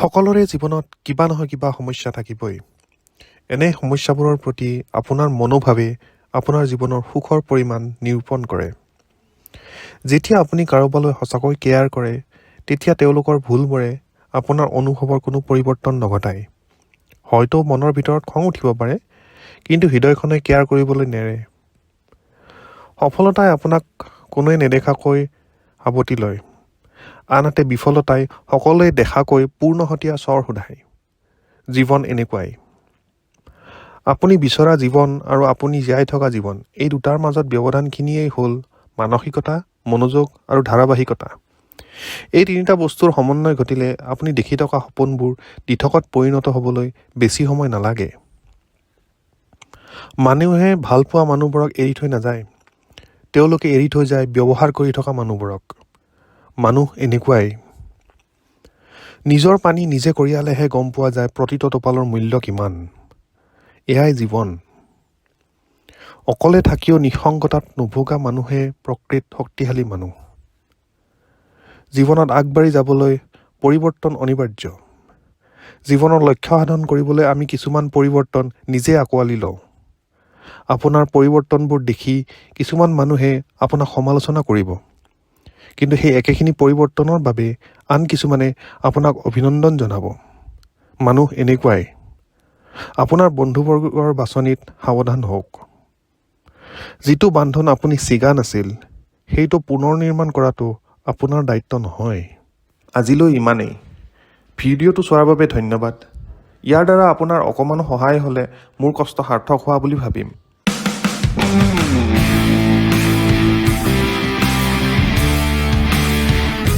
সকলোৰে জীৱনত কিবা নহয় কিবা সমস্যা থাকিবই। এনে সমস্যাবোৰৰ প্ৰতি আপোনাৰ মনোভাৱে আপোনাৰ জীৱনৰ সুখৰ পৰিমাণ নিৰূপণ কৰে। যেতিয়া আপুনি কাৰোবালৈ সঁচাকৈ কেয়াৰ কৰে, তেতিয়া তেওঁলোকৰ ভুলবোৰে আপোনাৰ অনুভৱৰ কোনো পৰিৱৰ্তন নঘটায়। হয়তো মনৰ ভিতৰত খং উঠিব পাৰে, কিন্তু হৃদয়খনে কেয়াৰ কৰিবলৈ নেৰে। সফলতাই আপোনাক কোনোৱে নেদেখাকৈ সাৱটি লয়, আনহাতে বিফলতাই সকলোৱে দেখাকৈ পূৰ্ণহতীয়া স্বৰ সোধায়। জীৱন এনেকুৱাই। আপুনি বিচৰা জীৱন আৰু আপুনি জীয়াই থকা জীৱন, এই দুটাৰ মাজত ব্যৱধানখিনিয়েই হ'ল মানসিকতা, মনোযোগ আৰু ধাৰাবাহিকতা। এই তিনিটা বস্তুৰ সমন্বয় ঘটিলে আপুনি দেখি থকা সপোনবোৰ দিঠকত পৰিণত হ'বলৈ বেছি সময় নালাগে। মানুহে ভালপোৱা মানুহবোৰক এৰি থৈ নাযায়, তেওঁলোকে এৰি থৈ যায় ব্যৱহাৰ কৰি থকা মানুহবোৰক। মানুহ এনেকুৱাই। নিজৰ পানী নিজে কঢ়িয়ালেহে গম পোৱা যায় প্ৰতিটো টোপালৰ মূল্য কিমান। এয়াই জীৱন। অকলে থাকিও নিঃসংগতাত নুভোগা মানুহে প্ৰকৃত শক্তিশালী মানুহ। জীৱনত আগবাঢ়ি যাবলৈ পৰিৱৰ্তন অনিবাৰ্য। জীৱনৰ লক্ষ্য সাধন কৰিবলৈ আমি কিছুমান পৰিৱৰ্তন নিজে আঁকোৱালি লওঁ। আপোনাৰ পৰিৱৰ্তনবোৰ দেখি কিছুমান মানুহে আপোনাক সমালোচনা কৰিব, কিন্তু সেই একেখিনি পৰিৱৰ্তনৰ বাবে আন কিছুমানে আপোনাক অভিনন্দন জনাব। মানুহ এনেকুৱাই। আপোনাৰ বন্ধুবৰ্গৰ বাছনিত সাৱধান হওক। যিটো বান্ধোন আপুনি ছিগা নাছিল, সেইটো পুনৰ নিৰ্মাণ কৰাটো আপোনাৰ দায়িত্ব নহয়। আজিলৈ ইমানেই। ভিডিঅ'টো চোৱাৰ বাবে ধন্যবাদ। ইয়াৰ দ্বাৰা আপোনাৰ অকণমানো সহায় হ'লে মোৰ কষ্ট সাৰ্থক হোৱা বুলি ভাবিম।